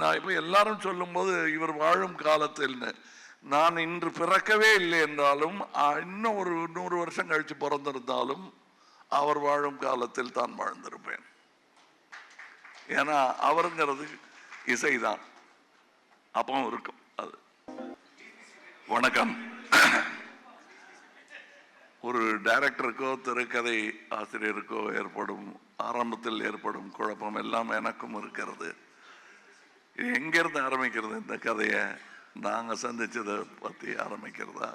நான் இப்போ எல்லாரும் சொல்லும்போது இவர் வாழும் காலத்தில்னு, நான் இன்று பிறக்கவே இல்லை என்றாலும் இன்னும் ஒரு 100 வருஷம் கழிச்சு பிறந்திருந்தாலும் அவர் வாழும் காலத்தில் தான் வாழ்ந்திருப்பேன். ஏன்னா அவருங்கிறது இசைதான், அப்பவும் இருக்கும். அது வணக்கம். ஒரு டைரக்டருக்கோ திரைக்கதை ஆசிரியருக்கோ ஆரம்பத்தில் ஏற்படும் குழப்பம் எல்லாம் எனக்கும் இருக்கிறது. எங்கிருந்து ஆரம்பிக்கிறது இந்த கதையை? நாங்கள் சந்திச்சதை பற்றி ஆரம்பிக்கிறதா,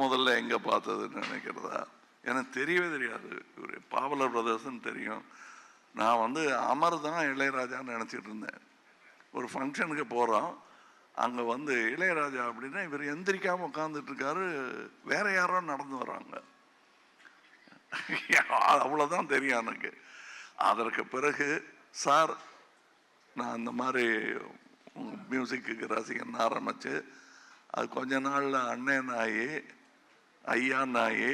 முதல்ல எங்கே பார்த்ததுன்னு நினைக்கிறதா? எனக்கு தெரியவே தெரியாது. ஒரு பாவலர் பிரதர்ஸ்ன்னு தெரியும். நான் அமர் தான் இளையராஜான்னு நினச்சிட்டு இருந்தேன். ஒரு ஃபங்க்ஷனுக்கு போகிறோம், அங்கே இளையராஜா அப்படின்னா இவர் எந்திரிக்காமல் உட்காந்துட்டு இருக்காரு, வேற யாரோ நடந்து வராங்க. அவ்வளோதான் தெரியும் எனக்கு. அதற்கு பிறகு சார் நான் இந்த மாதிரி மியூசிக்கு ரசிகன் ஆரம்பிச்சு அது கொஞ்ச நாளில் அண்ணன் ஆகி ஐயா ஆகி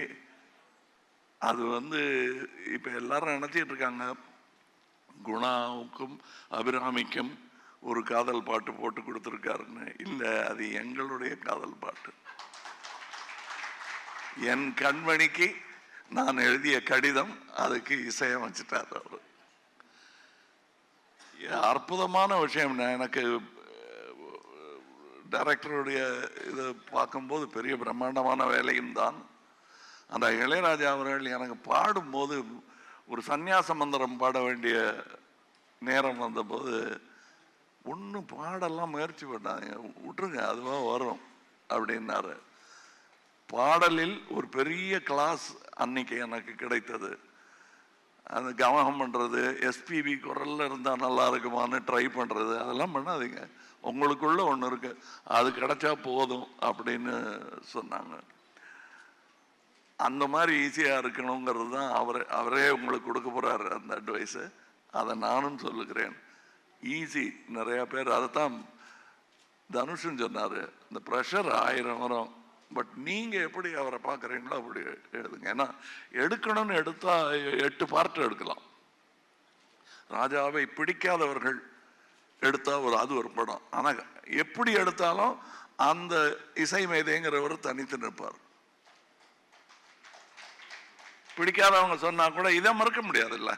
அது இப்போ எல்லாரும் நினச்சிட்டு இருக்காங்க குணாவுக்கும் அபிராமிக்கும் ஒரு காதல் பாட்டு போட்டு கொடுத்துருக்காருன்னு. இல்லை, அது எங்களுடைய காதல் பாட்டு. என் கண்மணிக்கு நான் எழுதிய கடிதம், அதுக்கு இசையமைச்சிட்டார் அவர். அற்புதமான விஷயம். எனக்கு டைரக்டருடைய இதை பார்க்கும்போது பெரிய பிரம்மாண்டமான வேலையும் தான். அந்த இளையராஜா அவர்கள் எனக்கு பாடும்போது ஒரு சந்நியாச மந்திரம் பாட வேண்டிய நேரம் வந்தபோது ஒன்றும் பாடெல்லாம் முயற்சி பண்ணாங்க, விட்டுருங்க அதுவாக வரும் அப்படின்னாரு. பாடலில் ஒரு பெரிய கிளாஸ் அன்னைக்கு எனக்கு கிடைத்தது. அந்த கவனம் பண்ணுறது, எஸ்பிபி குரலில் இருந்தால் நல்லா இருக்குமான்னு ட்ரை பண்ணுறது, அதெல்லாம் பண்ணாதீங்க. உங்களுக்குள்ள ஒன்று இருக்கு, அது கிடைச்சா போதும் அப்படின்னு சொன்னாங்க. அந்த மாதிரி ஈஸியாக இருக்கணுங்கிறது தான் அவரே உங்களுக்கு கொடுக்க போகிறாரு அந்த அட்வைஸு. அதை நானும் சொல்லுகிறேன். ஈஸி. நிறையா பேர் அதைத்தான் தனுஷன் சொன்னார், இந்த ப்ரெஷர் 1000 வரும், பட் நீங்கள் எப்படி அவரை பார்க்குறீங்களோ அப்படி எழுதுங்க. ஏன்னா எடுக்கணும்னு எடுத்தால் 8 பார்ட் எடுக்கலாம். ராஜாவை பிடிக்காதவர்கள் எடுத்தால் அது ஒரு படம். ஆனால் எப்படி எடுத்தாலும் அந்த இசை மேதைங்கிறவர் தனித்து நிற்பார். பிடிக்காதவங்க சொன்னா கூட இதை மறுக்க முடியாதுல்ல.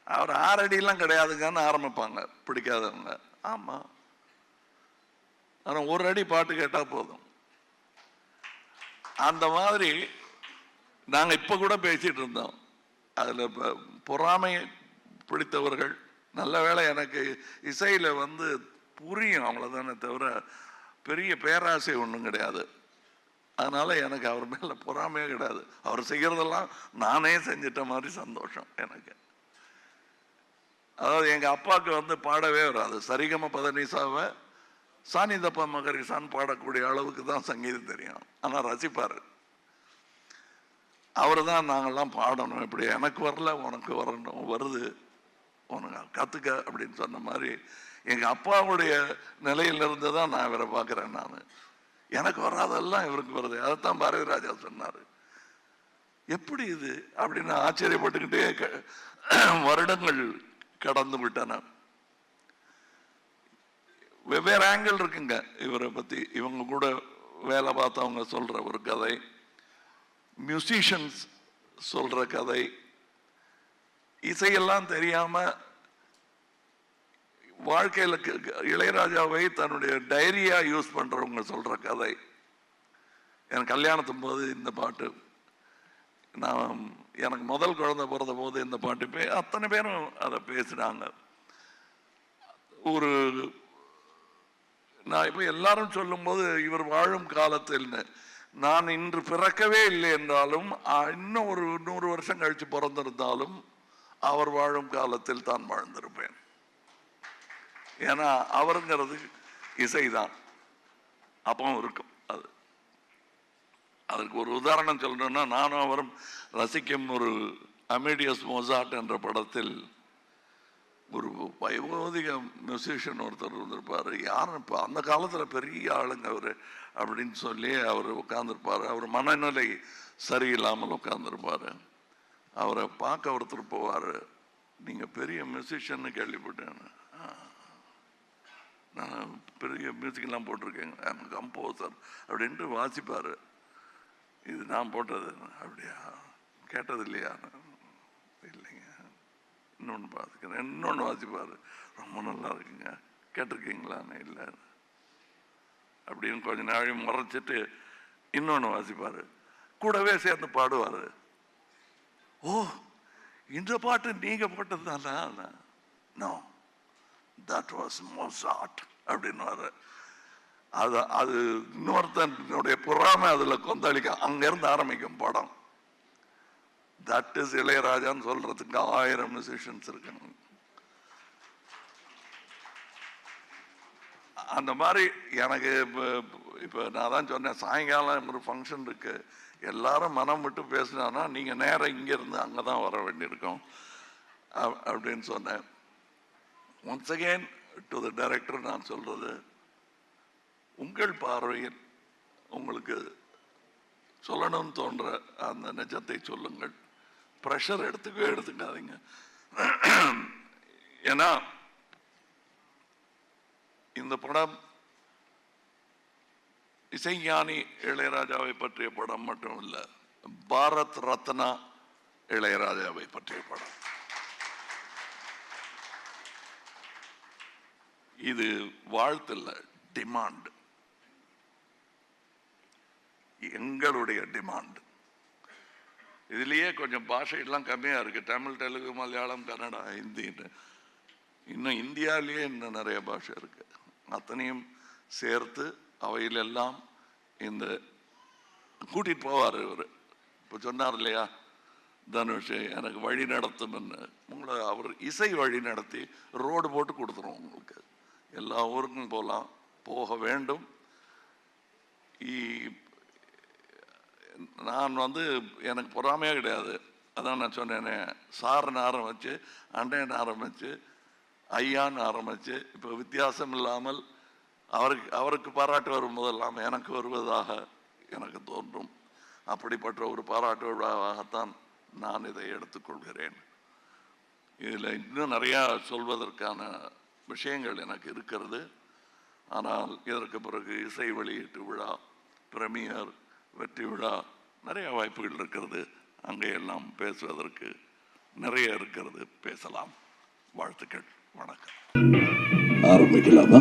அவர் 6 அடியெல்லாம் கிடையாதுங்கன்னு ஆரம்பிப்பாங்க பிடிக்காதவங்க. ஆமாம், ஆனால் 1 அடி பாட்டு கேட்டால் போதும். அந்த மாதிரி நாங்கள் இப்போ கூட பேசிட்டு இருந்தோம். அதில் பொறாமை பிடித்தவர்கள், நல்ல வேளை எனக்கு இசையில் புரியும் அவ்வளோதானே தவிர பெரிய பேராசை ஒன்றும் கிடையாது. அதனால எனக்கு அவர் மேலே பொறாமையே கிடையாது. அவர் செய்கிறதெல்லாம் நானே செஞ்சிட்ட மாதிரி சந்தோஷம் எனக்கு. அதாவது எங்கள் அப்பாவுக்கு பாடவே வராது. சரிகம பதனிசாவை சானிதப்பா மகரிசான் பாடக்கூடிய அளவுக்கு தான் சங்கீதம் தெரியும். ஆனால் ரசிப்பார். அவர் தான் நாங்கள்லாம் பாடணும், இப்படி எனக்கு வரல உனக்கு வரணும், வருது உனக்கு கற்றுக்க அப்படின்னு சொன்ன மாதிரி எங்கள் அப்பாவுடைய நிலையிலிருந்து தான் நான் இவரை பார்க்குறேன். நான் எனக்கு வராதெல்லாம் இவருக்கு வருது. அதைத்தான் பாரதி ராஜா சொன்னார். எப்படி இது அப்படின்னு ஆச்சரியப்பட்டுக்கிட்டே வருடங்கள் கடந்து விட்டன. வெவ்வேறு ஆங்கிள் இருக்குங்க இவரை பற்றி. இவங்க கூட வேலை பார்த்தவங்க சொல்கிற ஒரு கதை, மியூசிஷியன்ஸ் சொல்கிற கதை, இசையெல்லாம் தெரியாமல் வாழ்க்கையில் இளையராஜாவை தன்னுடைய டைரியாக யூஸ் பண்ணுறவங்க சொல்கிற கதை. என் கல்யாணத்தும் போது இந்த பாட்டு, நான் எனக்கு முதல் குழந்தை பிறந்த போது இந்த பாட்டு அத்தனை பேரும் அதை பேசுகிறாங்க. ஒரு நான் இப்போ எல்லாரும் சொல்லும்போது இவர் வாழும் காலத்தில்னு, நான் இன்று பிறக்கவே இல்லை என்றாலும் இன்னும் ஒரு 100 வருஷம் கழிச்சு பிறந்திருந்தாலும் அவர் வாழும் காலத்தில் தான் வாழ்ந்திருப்பேன். ஏன்னா அவருங்கிறது இசைதான், அப்பவும் இருக்கும். அதுக்கு ஒரு உதாரணம் சொல்லணும்னா, நானும் அவரும் ரசிக்கும் ஒரு அமேடியஸ் மோசார்ட் என்ற படத்தில் ஒரு வயோதிக மியூசிஷியன் ஒருத்தர் வந்திருப்பார். யாரும் இப்போ அந்த காலத்தில் பெரிய ஆளுங்க அவர் அப்படின்னு சொல்லி அவர் உட்காந்துருப்பார். அவர் மனநிலை சரியில்லாமல் உட்காந்துருப்பார். அவரை பார்க்க ஒருத்தர் போவார். நீங்கள் பெரிய மியூசிஷியன்னு கேள்விப்பட்டேன். நான் பெரிய மியூசிக்கெல்லாம் போட்டிருக்கேங்க, கம்போசர் அப்படின்ட்டு வாசிப்பார். இது நான் போட்டது. அப்படியா, கேட்டது இல்லையா? இல்லைங்க, இன்னொன்று பார்த்துக்கிறேன். இன்னொன்று வாசிப்பார், ரொம்ப நல்லா இருக்குங்க, கேட்டிருக்கீங்களான்னு. இல்லை அப்படின்னு கொஞ்ச நாள் மறைச்சிட்டு இன்னொன்று வாசிப்பார், கூடவே சேர்ந்து பாடுவார். ஓ, இந்த பாட்டு நீங்கள் போட்டது தானா? நோ, தட் வாஸ் மொசார்ட் அப்படின்னு. அது இன்னொருத்தனுடைய பொறாமை அதில் கொந்தளிக்க அங்கிருந்து ஆரம்பிக்கும் படம். தட் இஸ் இளையராஜான்னு சொல்றதுக்கு 1000 மியூசிஷியன்ஸ் இருக்காங்க. அந்த மாதிரி எனக்கு இப்போ நான் தான் சொன்னேன், சாயங்காலம் ஒரு ஃபங்க்ஷன் இருக்கு, எல்லாரும் மனம் விட்டு பேசினான்னா நீங்கள் நேரம் இங்கேருந்து அங்கே தான் வர வேண்டியிருக்கும் அப்படின்னு சொன்னேன். Once again to the director நான் சொல்றது, உங்கள் பார்வையில் உங்களுக்கு சொல்லணும்னு தோன்ற அந்த நிஜத்தை சொல்லுங்கள். ப்ரெஷர் எடுத்துக்காதீங்க. ஏன்னா இந்த படம் இசைஞானி இளையராஜாவை பற்றிய படம் மட்டும் இல்லை, பாரத் ரத்னா இளையராஜாவை பற்றிய படம். இது வாழ்த்துல டிமாண்ட், எங்களுடைய டிமாண்ட். இதுலயே கொஞ்சம் பாஷையெல்லாம் கம்மியா இருக்கு, தமிழ், தெலுங்கு, மலையாளம், கன்னடா, ஹிந்தின்னு. இன்னும் இந்தியாவிலேயே இன்னும் நிறைய பாஷை இருக்கு. அத்தனையும் சேர்த்து அவையிலெல்லாம் இந்த கூட்டிட்டு போவார் இவர். இப்போ சொன்னார் இல்லையா தனுஷ், எனக்கு வழி நடத்தும்னு. உங்களை அவர் இசை வழி நடத்தி ரோடு போட்டு கொடுத்துரும். உங்களுக்கு எல்லா ஊருக்கும் போக வேண்டும். நான் எனக்கு பொறாமையே கிடையாது. அதான் நான் சொன்னேனே, சார்னு ஆரம்பிச்சு, அண்டைன்னு ஆரம்பிச்சு, ஐயான்னு ஆரம்பிச்சு, இப்போ வித்தியாசம் இல்லாமல் அவருக்கு பாராட்டு வரும் போதெல்லாம் எனக்கு வருவதாக எனக்கு தோன்றும். அப்படிப்பட்ட ஒரு பாராட்டு விழாவாகத்தான் நான் இதை எடுத்துக்கொள்கிறேன். இதில் இன்னும் நிறையா சொல்வதற்கான விஷயங்கள் எனக்கு இருக்கிறது. ஆனால் இதற்கு பிறகு இசை வெளியீட்டு விழா, பிரீமியர், வெற்றி விழா, நிறைய வாய்ப்புகள் இருக்கிறது. அங்கே எல்லாம் பேசுவதற்கு நிறைய இருக்கிறது, பேசலாம். வாழ்த்துக்கள், வணக்கம். ஆரம்பிக்கலாமா?